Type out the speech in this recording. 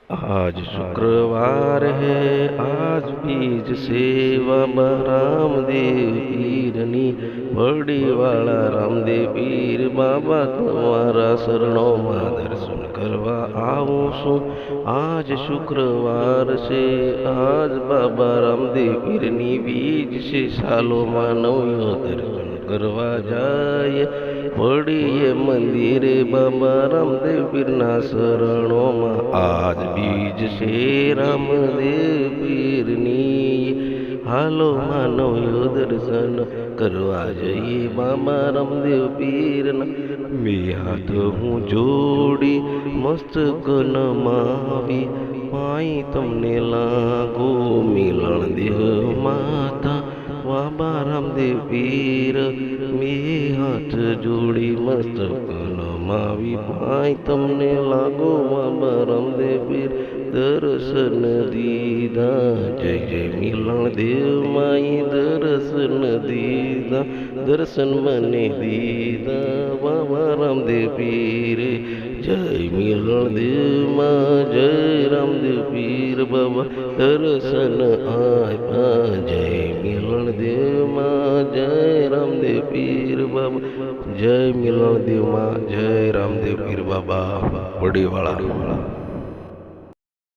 आज शुक्रवार है, आज बीज सेवा रामदेव पीरनी वडीवाळा रामदेव पीर बाबा તમારા શરણોમાં દર્શન કરવા આવું છું। આજ શુક્રવાર છે, આજ બાબા રામદેવ પીરની બીજ છે, સાલોમાં નવ્યો દર્શન કરવા જાય વડીએ મંદિરે બાબા રામદેવ પીરના શરણોમાં। આજ બીજ છે રામદેવ પીરની, હાલો માનવ્યો દર્શન કરવા જઈએ બાબા રામદેવ પીરના। બે હાથ હું જોડી મસ્તક નમાવી, પાઈ તમને લાગો મિલણ દેહ માતા બાબા રામદેવ પીર। બે હાથ જોડી મસ્તક નમાવી, પાઈ તમને લાગો બાબા રામદેવ પીર। દર્શન દીધા જય જય મિલણ દેવ માઈ, દર્શન દીધા દર્શન મને દીધા બાબા રામદેવ પીરે। જય મિલણ દેવ માં, જય રામદેવ પીર બાબા દર્શન આપ્યા। જય મિલણ દેવ માં, જય રામદેવ પીર બાબા। જય મિલણ દેવ માં, જય રામદેવ પીર બાબા વડીવાળા।